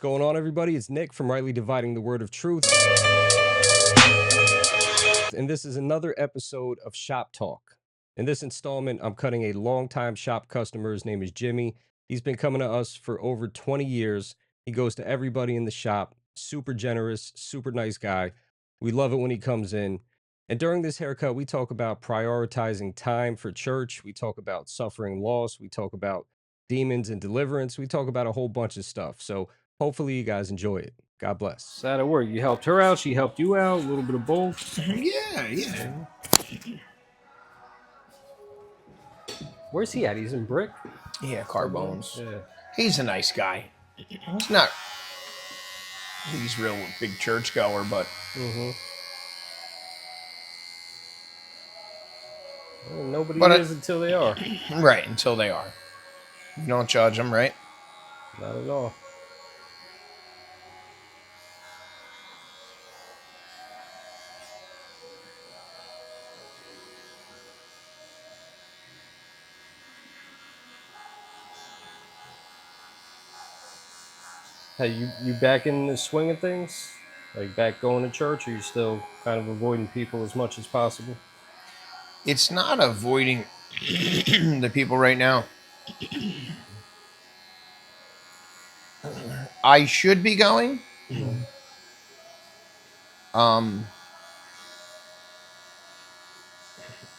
going on, everybody? It's Nick from Rightly Dividing the Word of Truth. And this is another episode of Shop Talk. In this installment, I'm cutting a longtime shop customer. His name is Jimmy. He's been coming to us for over 20 years. He goes to everybody in the shop. Super generous, super nice guy. We love it when he comes in. And during this haircut, we talk about prioritizing time for church. We talk about suffering loss. We talk about demons and deliverance. We talk about a whole bunch of stuff. So hopefully you guys enjoy it. God bless. That'll work. You helped her out. She helped you out. A little bit of both. Yeah. Where's he at? He's in Brick? Yeah, Carbones. Yeah. He's a nice guy. He's not. He's real big churchgoer, but Well, nobody But is until they are. right until they are. You don't judge them, right? Not at all. Hey, you back in the swing of things? Like back going to church, or you still kind of avoiding people as much as possible? It's not avoiding the people right now. I should be going.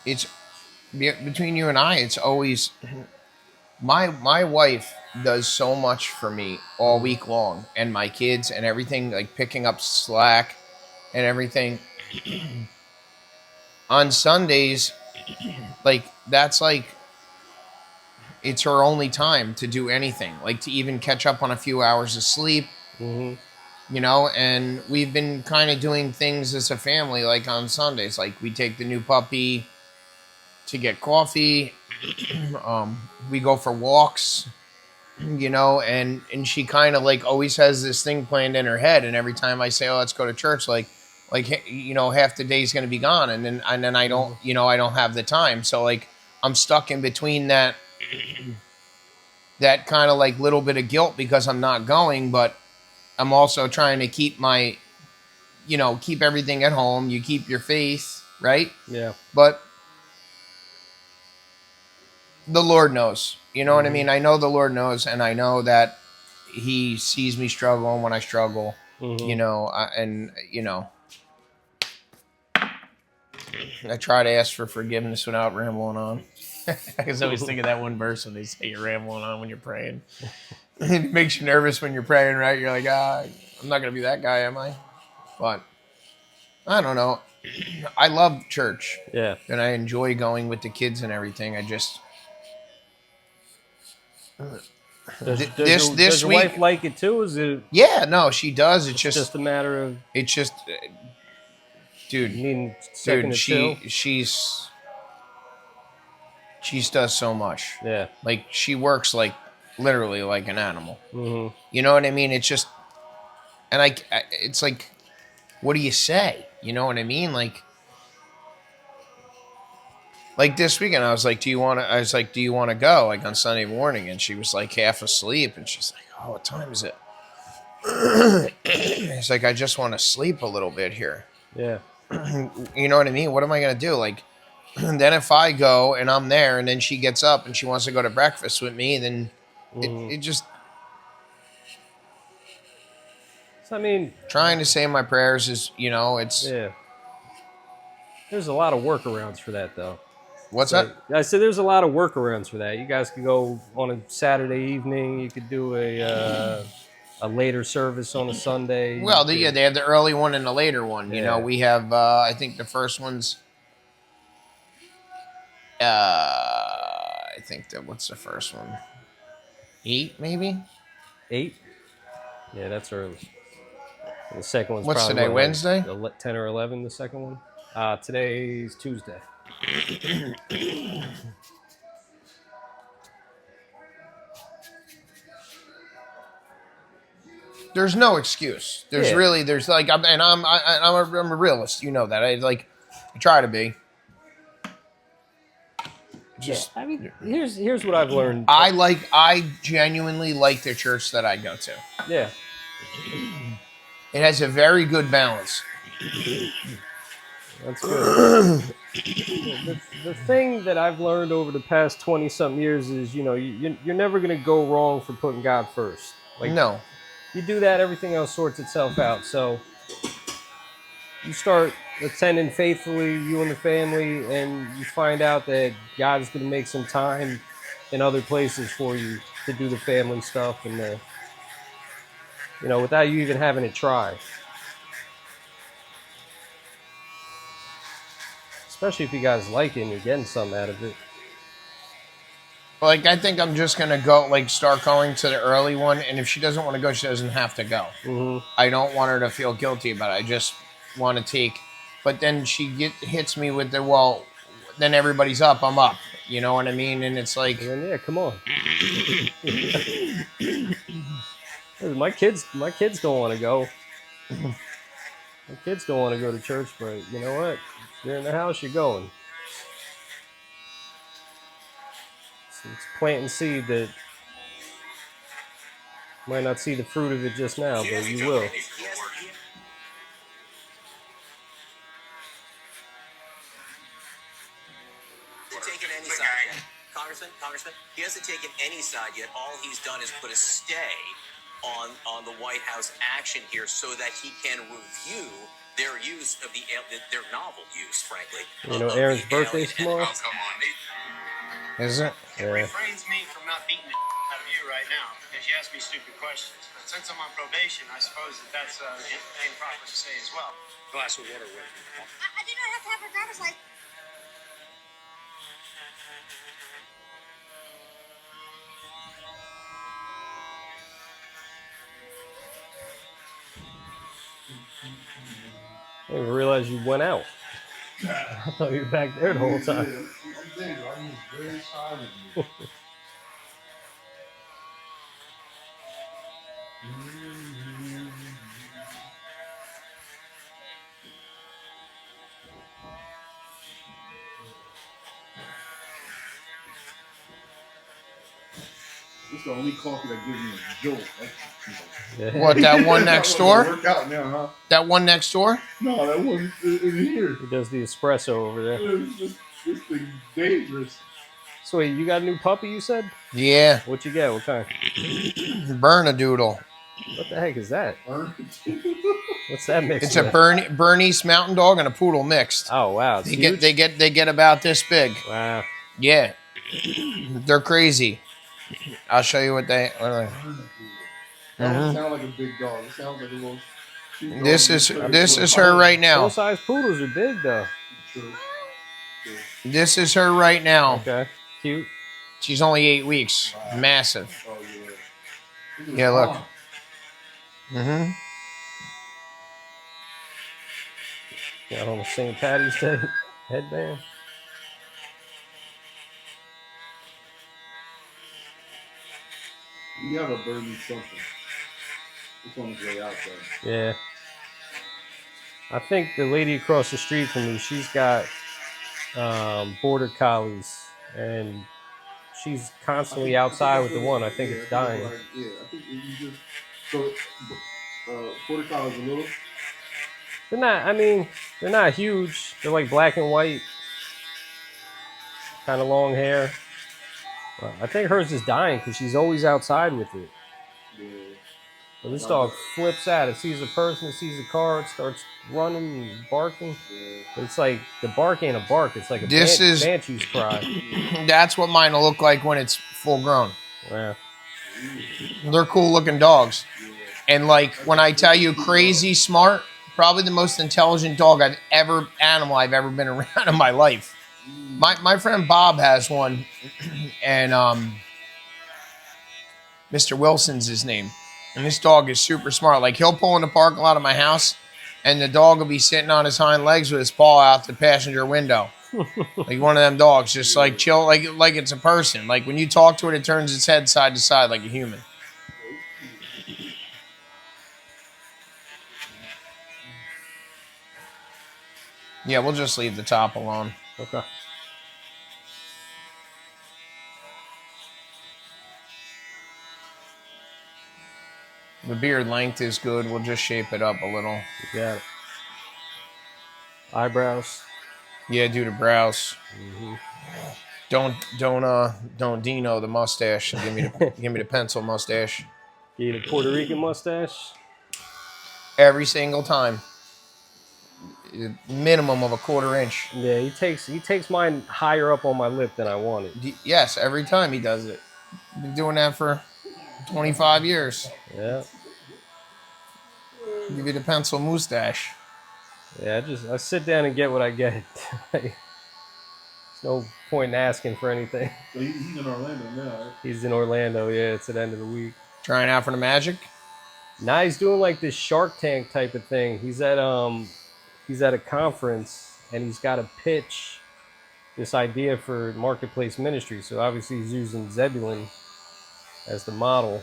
It's between you and I. It's always my wife does so much for me all week long, and my kids and everything, like picking up slack and everything. On Sundays, like that's like it's her only time to do anything, like to even catch up on a few hours of sleep. You know, and we've been kind of doing things as a family, like on Sundays, like we take the new puppy to get coffee. We go for walks, you know, and she kind of like always has this thing planned in her head. And every time I say, "Oh, let's go to church," like, you know, half the day's going to be gone. And then I don't, you know, I don't have the time. So like, I'm stuck in between that kind of like little bit of guilt because I'm not going, but I'm also trying to keep my, you know, keep everything at home. You keep your faith, right? Yeah. But the Lord knows. You know what I mean? I know the Lord knows, and I know that He sees me struggling when I struggle. You know, and you know, I try to ask for forgiveness without rambling on. I always think of that one verse when they say you're rambling on when you're praying. It makes you nervous when you're praying, right? You're like, I'm not gonna be that guy, am I? But I don't know. I love church. Yeah. And I enjoy going with the kids and everything. I just Does your wife like it too? Is it? Yeah, no, she does. It's just a matter of. It's just, dude. Needing second to chill. She does so much. Yeah. Like she works like literally like an animal. You know what I mean? It's just, and it's like, what do you say? You know what I mean? Like this weekend, I was like, do you want to go like on Sunday morning? And she was like half asleep, and she's like, oh, what time is it? It's like, I just want to sleep a little bit here. Yeah. You know what I mean? What am I going to do? Like, then if I go and I'm there and then she gets up and she wants to go to breakfast with me, then it just... So, I mean... Trying to say my prayers is, you know, it's... Yeah. There's a lot of workarounds for that, though. What's that? I said there's a lot of workarounds for that. You guys could go on a Saturday evening. You could do a later service on a Sunday. Well, they have the early one and the later one. You know, we have, I think the first one's... I think what's the first one? 8, maybe? 8? Yeah, that's early. And the second one's what's probably... today, Wednesday? 10 or 11, the second one. Today's Tuesday. There's no excuse. There's like, I'm a realist. You know that. I try to be. Just, I mean, here's what I've learned. I genuinely like the church that I go to. Yeah. It has a very good balance. That's good. The thing that I've learned over the past 20-something years is, you're never going to go wrong for putting God first. Like, No. you do that, everything else sorts itself out. So you start attending faithfully, you and the family, and you find out that God is going to make some time in other places for you to do the family stuff and without you even having to try. Especially if you guys like it and you're getting something out of it. Like, I think I'm just going to go, like, start going to the early one. And if she doesn't want to go, she doesn't have to go. Mm-hmm. I don't want her to feel guilty about it. I just want to take. But then she hits me with the, well, then everybody's up, I'm up. You know what I mean? And it's like, And then, yeah, come on. my kids don't want to go. My kids don't want to go to church, but you know what? If you're in the house, you're going. It's planting seed that might not see the fruit of it just now, but you will. Taken any side yet. Congressman, he hasn't taken any side yet. All he's done is put a stay on the White House action here so that he can review their use of their novel use, frankly. Aaron's birthday's tomorrow. Oh, come on. is it? It refrains me from not beating the out of you right now because you ask me stupid questions. But since I'm on probation, I suppose that's improper to say as well. Glass of water with me. I do not have to have a driver's license. I didn't even realize you went out. I thought you were back there the whole time. I'm very silent. This is the only coffee that gives me a jolt. Yeah. What, that one next door? Work out now, huh? That one next door? No, that one in here. He does the espresso over there. This thing's dangerous. So wait, you got a new puppy, you said? Yeah. What you get? What kind? Burn-a-doodle. What the heck is that? What's that mix? It's a Bernese Mountain Dog and a Poodle mixed. Oh wow, it's huge? They get about this big. Wow. Yeah. They're crazy. I'll show you what they. That doesn't sound like a big dog. It sounds like a little. This is her right now. Full-size poodles are big though. True. This is her right now. Okay, cute. She's only 8 weeks. Wow. Massive. Oh yeah. Yeah, look. Mm-hmm. Got on the St. Patty's Day headband. You have a Burmese something. It's on its way out there. Yeah. I think the lady across the street from me, she's got border collies, and she's constantly outside with the one. I think it's dying. Yeah, I think you just so border collies a little. They're not. I mean, they're not huge. They're like black and white, kind of long hair. Well, I think hers is dying because she's always outside with it. Yeah. But this dog flips out. It sees a person, it sees a car, it starts running and barking. Yeah. But it's like the bark ain't a bark. It's like a banshee's cry. That's what mine will look like when it's full grown. Yeah. They're cool looking dogs. And like when I tell you crazy smart, probably the most intelligent animal I've ever been around in my life. My friend Bob has one, and Mr. Wilson's his name. And this dog is super smart. Like he'll pull in the parking lot of my house, and the dog will be sitting on his hind legs with his paw out the passenger window. Like one of them dogs, just like chill, like it's a person. Like when you talk to it, it turns its head side to side like a human. Yeah, we'll just leave the top alone. Okay. The beard length is good. We'll just shape it up a little. You got it. Eyebrows. Yeah, do the brows. Mm-hmm. Don't Dino the mustache. Give me the pencil mustache. Get a Puerto Rican mustache. Every single time. Minimum of a 1/4 inch. Yeah, he takes mine higher up on my lip than I want it. Yes, every time he does it. Been doing that for 25 years. Yeah. Give you the pencil mustache. Yeah, I sit down and get what I get. There's no point in asking for anything. So he's in Orlando now, right? He's in Orlando, yeah, it's the end of the week. Trying out for the Magic? Now he's doing like this Shark Tank type of thing. He's at a conference and he's got to pitch this idea for marketplace ministry. So obviously he's using Zebulon as the model.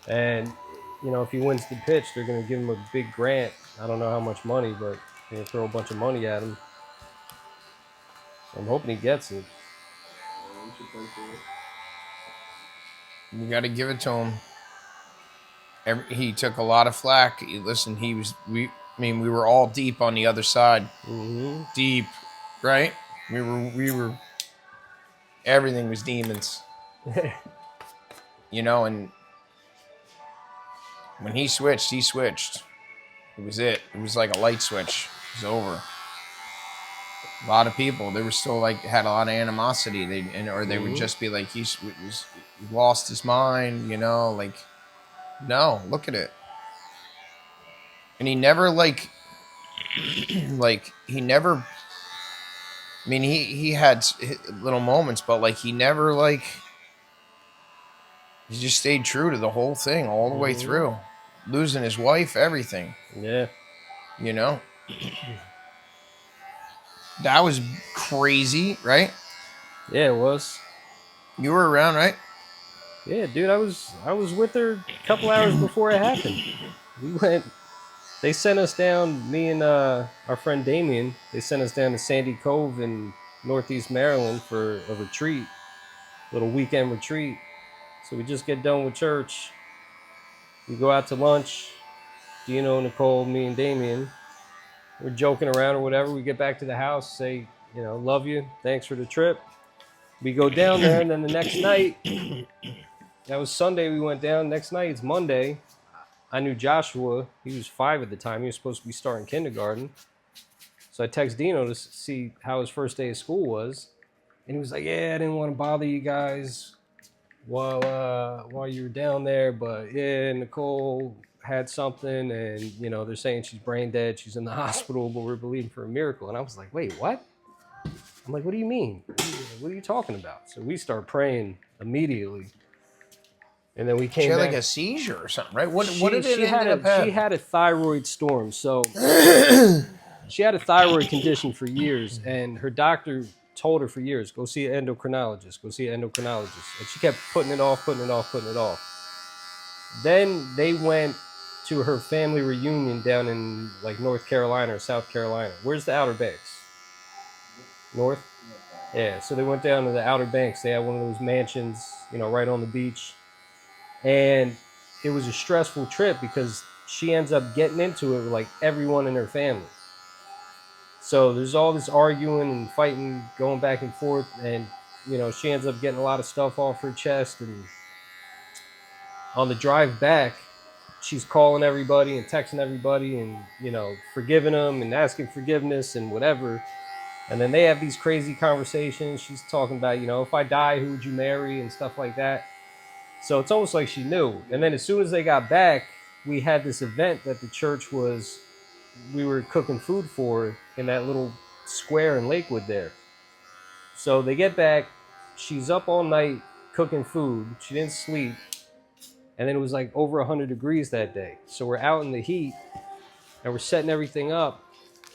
And you know, if he wins the pitch, they're gonna give him a big grant. I don't know how much money, but they're gonna throw a bunch of money at him. I'm hoping he gets it. We should pay for it. You got to give it to him. He took a lot of flack. Listen, we were all deep on the other side. Mm-hmm. Deep, right? We were. Everything was demons. You know, and when he switched. It was it. It was like a light switch. It was over. A lot of people, they were still like had a lot of animosity. They would just be like, he lost his mind. You know, like, no, look at it. And he never like he never. I mean, he had little moments, but like he never like. He just stayed true to the whole thing all the way through. Losing his wife, everything. Yeah. You know? That was crazy, right? Yeah, it was. You were around, right? Yeah, dude, I was with her a couple hours before it happened. They sent us down, me and our friend Damien, they sent us down to Sandy Cove in Northeast Maryland for a retreat, little weekend retreat. So we just get done with church. We go out to lunch. Dino, Nicole, me, and Damien. We're joking around or whatever. We get back to the house, say, you know, love you. Thanks for the trip. We go down there, and then the next night, that was Sunday we went down. Next night, it's Monday. I knew Joshua. He was 5 at the time. He was supposed to be starting kindergarten. So I text Dino to see how his first day of school was. And he was like, yeah, I didn't want to bother you guys while you were down there, but yeah, Nicole had something, and you know they're saying she's brain dead, she's in the hospital, but we're believing for a miracle. And I was like, wait, what? I'm like, what do you mean? What are you talking about? So we start praying immediately, and then we came. She had back. like a seizure or something, right? What did it end up having? She had a thyroid storm, so she had a thyroid condition for years, and her doctor told her for years, go see an endocrinologist, And she kept putting it off. Then they went to her family reunion down in like North Carolina or South Carolina. Where's the Outer Banks? North? Yeah, so they went down to the Outer Banks. They had one of those mansions, you know, right on the beach. And it was a stressful trip because she ends up getting into it with like everyone in her family. So there's all this arguing and fighting, going back and forth, and you know she ends up getting a lot of stuff off her chest. And on the drive back, she's calling everybody and texting everybody, and you know forgiving them and asking forgiveness and whatever. And then they have these crazy conversations. She's talking about, you know, if I die, who would you marry and stuff like that. So it's almost like she knew. And then as soon as they got back, we had this event that the church we were cooking food for in that little square in Lakewood there. So they get back, she's up all night cooking food, she didn't sleep, and then it was like over 100 degrees that day. So we're out in the heat, and we're setting everything up,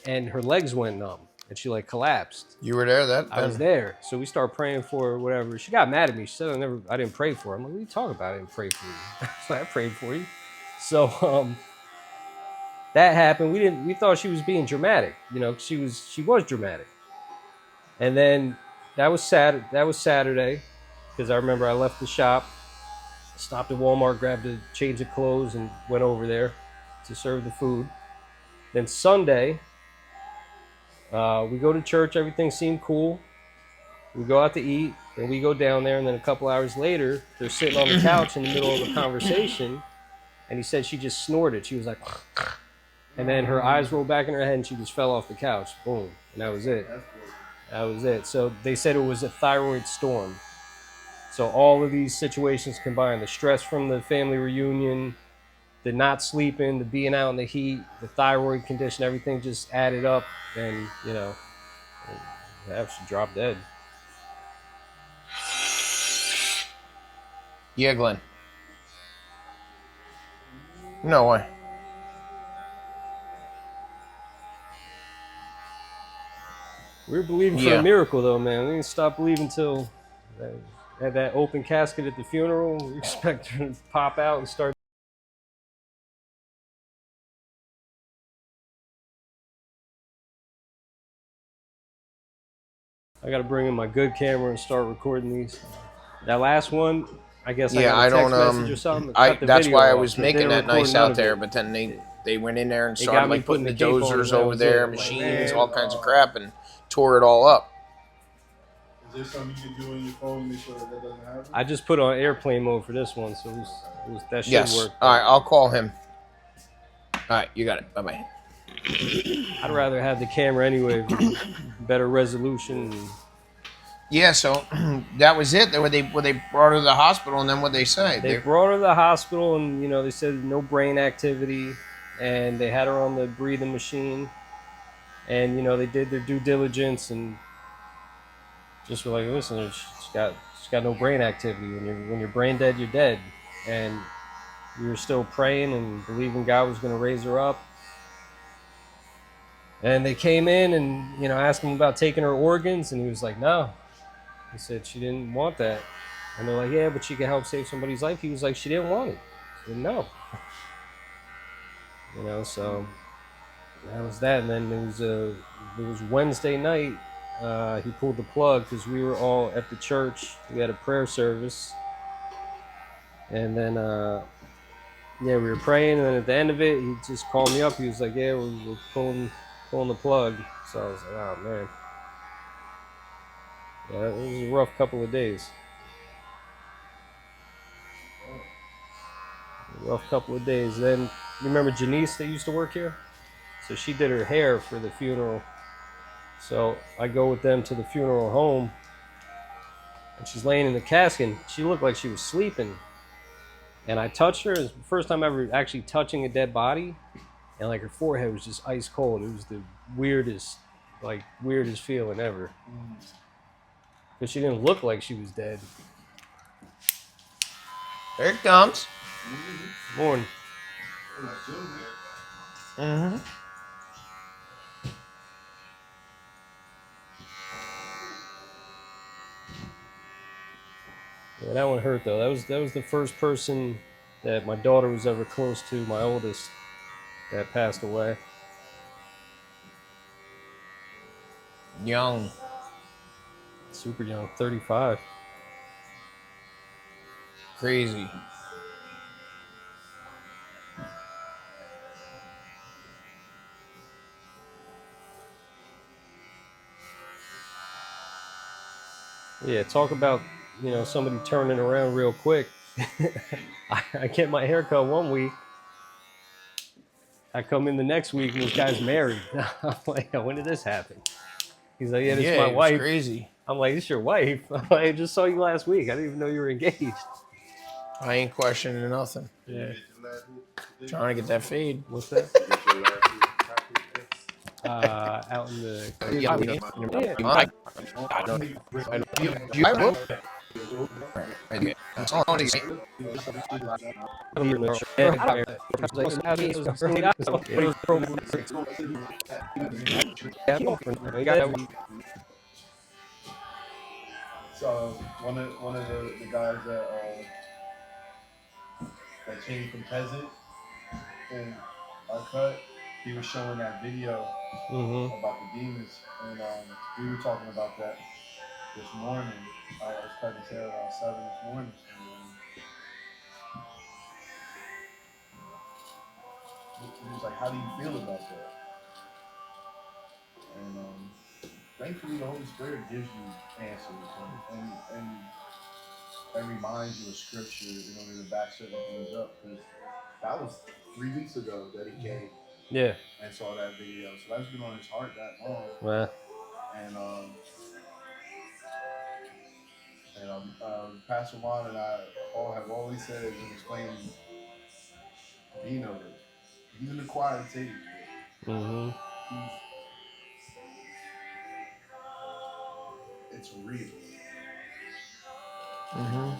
and her legs went numb, and she like collapsed. You were there I was there. So we started praying for her, whatever. She got mad at me. She said I didn't pray for her. I'm like, what are you talking about? I didn't pray for you. So I prayed for you. So that happened. We thought she was being dramatic, you know. She was dramatic. And then that was Saturday, because I remember I left the shop, Stopped at Walmart, grabbed a change of clothes, and went over there to serve the food. Then Sunday, we go to church. Everything seemed cool. We go out to eat, and we go down there. And then a couple hours later, they're sitting on the couch in the middle of a conversation. And he said she just snorted. She was like, and then her eyes rolled back in her head, and she just fell off the couch. Boom, and that was it. That was it. So they said it was a thyroid storm. So all of these situations combined, the stress from the family reunion, the not sleeping, the being out in the heat, the thyroid condition, everything just added up, and she dropped dead. Yeah, Glenn. No way. We were believing for a miracle, though, man. We didn't stop believing until had that open casket at the funeral. We expect her to pop out and start. I got to bring in my good camera and start recording these. That last one, I guess I got a text message or something. That's why I was making that nice out there, but then they went in there and started like putting the dozers over there, machines, all kinds of crap, and tore it all up. Is there something you can do on your phone to make sure that doesn't happen? I just put on airplane mode for this one, so that should work. All right, I'll call him. All right, you got it. Bye-bye. I'd rather have the camera anyway, better resolution. Yeah, so that was it. They brought her to the hospital, and then what they say? They brought her to the hospital, and they said no brain activity, and they had her on the breathing machine, and they did their due diligence, and just were like, listen, she's got no brain activity. When you're brain dead, you're dead, and we were still praying and believing God was going to raise her up. And they came in and asked him about taking her organs, and he was like, no. He said she didn't want that. And they're like, yeah, but she can help save somebody's life. He was like, she didn't want it. He said, no. So that was that. And then it was Wednesday night. He pulled the plug because we were all at the church. We had a prayer service. And then, we were praying. And then at the end of it, he just called me up. He was like, yeah, we're pulling the plug. So I was like, oh, man. Yeah, it was a rough couple of days. Then, you remember Janice that used to work here? So she did her hair for the funeral. So I go with them to the funeral home, and she's laying in the casket. She looked like she was sleeping. And I touched her. It was the first time ever actually touching a dead body. And like her forehead was just ice cold. It was the weirdest feeling ever. Because she didn't look like she was dead. There it comes. Morning. Mm-hmm. Yeah, that one hurt though. That was the first person that my daughter was ever close to, my oldest, that passed away. Young. Super young, 35. Crazy. Yeah, talk about, somebody turning around real quick. I get my hair cut one week. I come in the next week and this guy's married. I'm like, when did this happen? He's like, yeah, this is my wife. Crazy. I'm like, this your wife? I'm like, I just saw you last week. I didn't even know you were engaged. I ain't questioning nothing. Yeah. Trying to get that fade. What's that? Out in the... So one of the guys that came from peasant in our cut, he was showing that video about the demons, and we were talking about that this morning. I was cutting his hair around 7 this morning, he was like, how do you feel about that? And thankfully, the Holy Spirit gives you answers and reminds you of scripture in order to back certain things up. Because that was 3 weeks ago that he came. Yeah. And saw that video. So that's been on his heart that long. Well. And Pastor Juan and I all have always said and explained Dino that he's an acquired taste. Mm-hmm. It's real. Mm-hmm.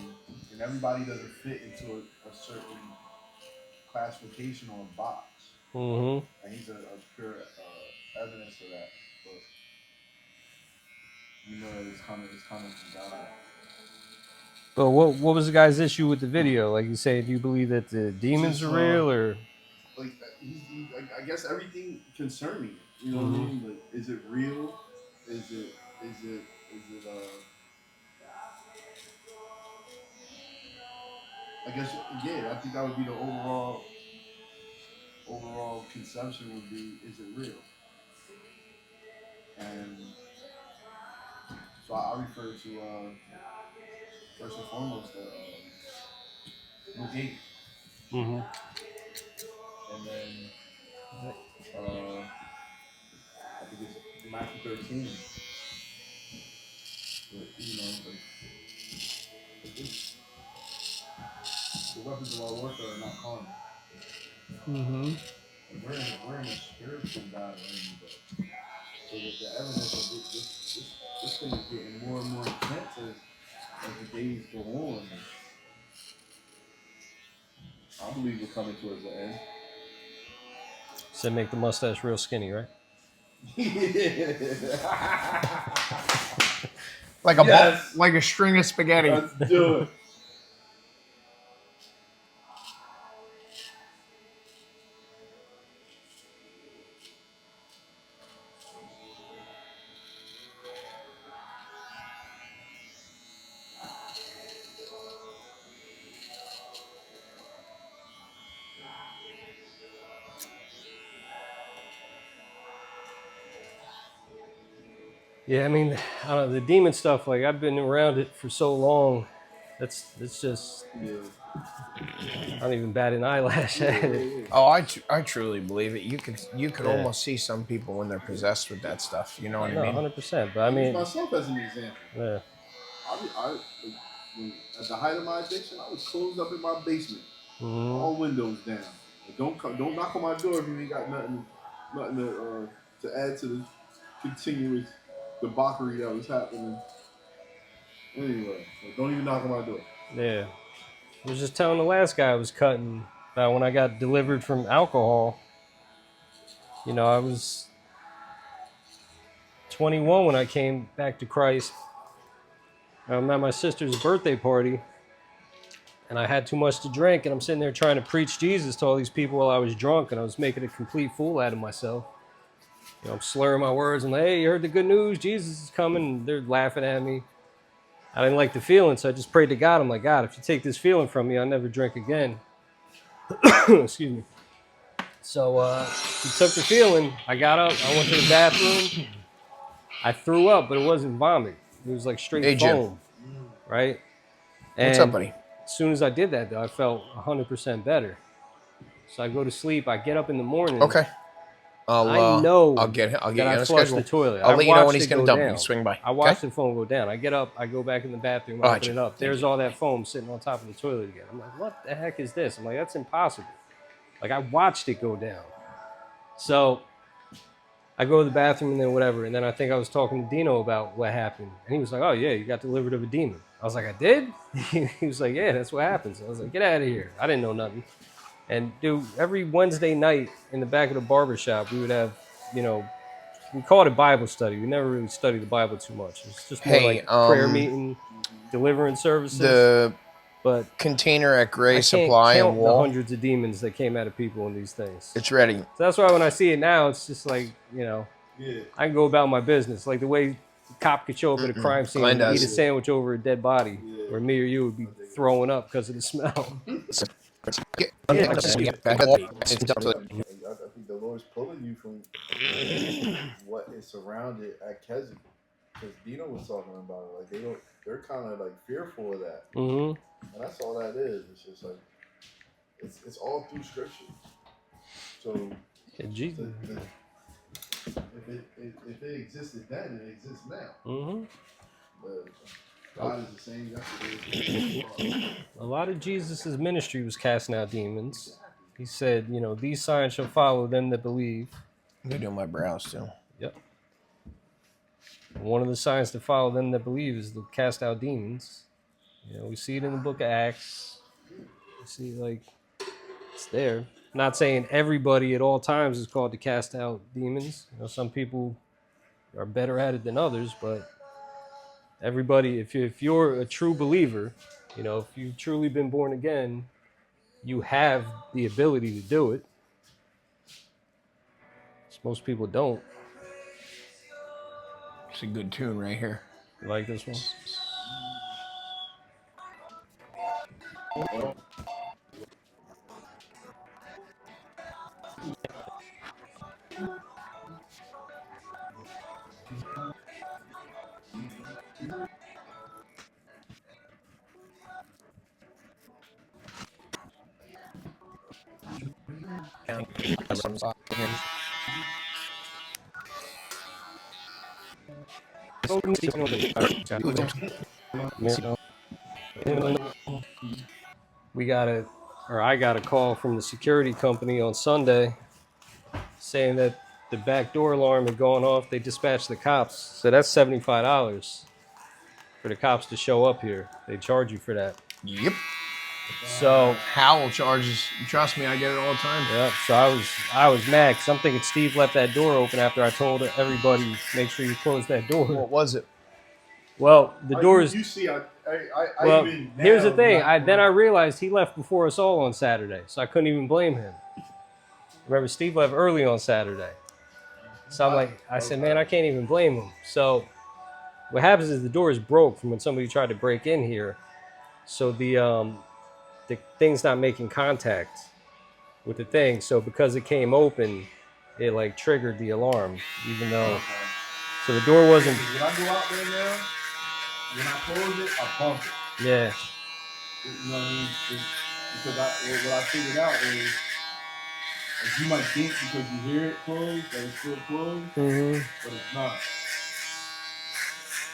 And everybody doesn't fit into a certain classification or a box. Mm-hmm. And he's a pure evidence of that. But you know that it's coming from God. But what was the guy's issue with the video? Like you say, do you believe that the demons Just, are real, or like I guess everything concerning it. You know what I mean? Like, is it real? Is it I guess I think that would be the overall conception would be, is it real? And so I refer to first and foremost Luke 8. mm-hmm. And then I think it's Matthew 13. But you know, the weapons of our warfare are not carnal. Mm-hmm. We're in a spiritual battle, but so the evidence of this thing is getting more and more intense as the days go on. I believe we're coming towards the end. So make the mustache real skinny, right? Like like a string of spaghetti. Let's do it. Yeah, I mean, I don't know, the demon stuff. Like I've been around it for so long. It's just I don't even bat an eyelash at it. Oh, I truly believe it. You could almost see some people when they're possessed with that stuff. You know what I mean? 100%. But I mean, myself as an example. Yeah. At the height of my addiction, I was closed up in my basement, all windows down. Don't knock on my door if you ain't got nothing to add to the continuous debauchery that was happening. Anyway, don't even knock on my door. Yeah. I was just telling the last guy I was cutting about when I got delivered from alcohol. You know, I was 21 when I came back to Christ. I'm at my sister's birthday party, and I had too much to drink, and I'm sitting there trying to preach Jesus to all these people while I was drunk, and I was making a complete fool out of myself. You know, I'm slurring my words. I'm like, hey, you heard the good news? Jesus is coming. And they're laughing at me. I didn't like the feeling, so I just prayed to God. I'm like, God, if you take this feeling from me, I'll never drink again. Excuse me. So he took the feeling. I got up. I went to the bathroom. I threw up, but it wasn't vomit. It was like straight foam, right? And what's up, buddy? As soon as I did that, though, I felt 100% better. So I go to sleep. I get up in the morning. Okay. I'll get you on a schedule. The toilet. I'll let you know when he's going to dump. You can swing by. I watched the foam go down. I get up. I go back in the bathroom. I open it up. There's all that foam sitting on top of the toilet again. I'm like, what the heck is this? I'm like, that's impossible. Like, I watched it go down. So I go to the bathroom and then whatever. And then I think I was talking to Dino about what happened. And he was like, oh, yeah, you got delivered of a demon. I was like, I did? He was like, yeah, that's what happens. I was like, get out of here. I didn't know nothing. And dude, every Wednesday night in the back of the barbershop, we would have, you know, we called it Bible study. We never really studied the Bible too much. It's just more like prayer meeting, deliverance services. The container at Gray I Supply can't and count Wall. the hundreds of demons that came out of people in these things. It's ready. So that's why when I see it now, it's just like, you know, I can go about my business. Like the way the cop could show up at a crime scene and eat a sandwich over a dead body, where me or you would be throwing up because of the smell. I think the Lord's pulling you from what is surrounded at Kesey. Because Dino was talking about it. Like they're kind of like fearful of that. And that's all that is. It's just like it's all through scripture. So, Jesus. If it existed then, it exists now. But God is the same yesterday. A lot of Jesus's ministry was casting out demons. He said, you know, these signs shall follow them that believe. They're doing my brows too. Yep. One of the signs to follow them that believe is to cast out demons. You know, we see it in the book of Acts. We see, like, it's there. Not saying everybody at all times is called to cast out demons. You know, some people are better at it than others, but everybody, if you're a true believer, you know, if you've truly been born again, you have the ability to do it. Most people don't. It's a good tune right here. You like this one? I got a call from the security company on Sunday saying that the back door alarm had gone off. They dispatched the cops. So that's $75 for the cops to show up here. They charge you for that. Yep. So Howell charges. Trust me, I get it all the time. Yeah. So I was mad because I'm thinking Steve left that door open after I told everybody make sure you close that door. What was it? Well, the door is. You see, well, here's the thing. Then I realized he left before us all on Saturday, so I couldn't even blame him. Remember, Steve left early on Saturday. So I'm like, I said, man, I can't even blame him. So what happens is the door is broke from when somebody tried to break in here. So the thing's not making contact with the thing. So because it came open, it like triggered the alarm, even though. So the door wasn't. When I go out there now, when I close it, I bump it. Yeah. You know what I mean? Because what I figured out is, like, you might think because you hear it closed that it's still closed, but it's not.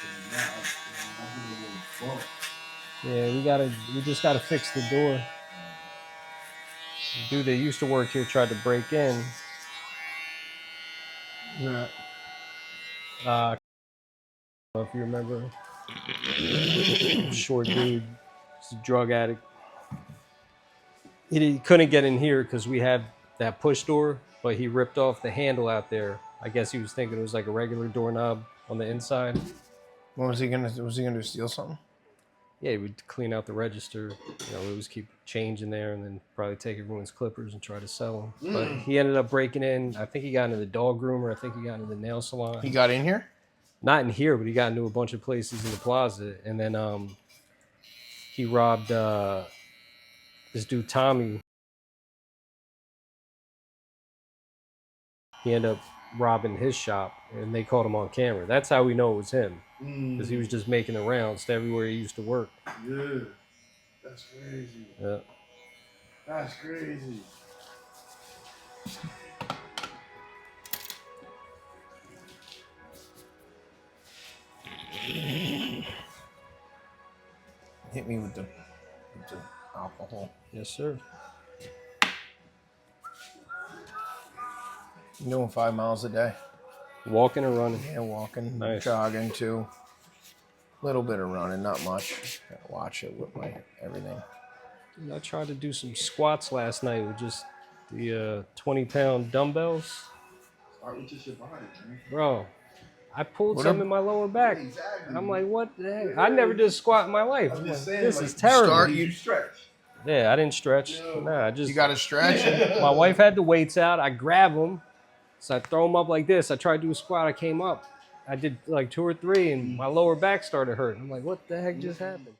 It's not. I'm giving it a little bump. Yeah, we just gotta fix the door. The dude that used to work here tried to break in. Yeah. I don't know if you remember. Short dude. He's a drug addict. He couldn't get in here because we have that push door, but he ripped off the handle out there. I guess he was thinking it was like a regular doorknob on the inside. What was he gonna do? Was he gonna steal something? Yeah, he would clean out the register. You know, we always keep change in there and then probably take everyone's clippers and try to sell them. But he ended up breaking in. I think he got into the dog groomer. I think he got into the nail salon. He got in here? Not in here, but he got into a bunch of places in the plaza. And then he robbed this dude, Tommy. He ended up robbing his shop, and they caught him on camera. That's how we know it was him. Because he was just making the rounds to everywhere he used to work. Yeah. That's crazy. Yeah. That's crazy. Hit me with the alcohol. Yes, sir. I'm doing 5 miles a day. Walking or running? Yeah, walking, Nice. jogging too. A little bit of running, not much. Gotta watch it with my everything. I tried to do some squats last night with just the 20-pound dumbbells. Start with your body, man. Bro, I pulled What something up? in my lower back. Yeah, exactly. I'm like, what the heck? I never did a squat in my life. I'm I'm just like, saying, this like, is terrible. start- You stretch. Yeah, I didn't stretch. Yeah. Nah, I just. You gotta stretch. My wife had the weights out. I grab them. So I throw them up like this. I tried to do a squat. I came up. I did like 2 or 3, and my lower back started hurting. I'm like, what the heck just happened?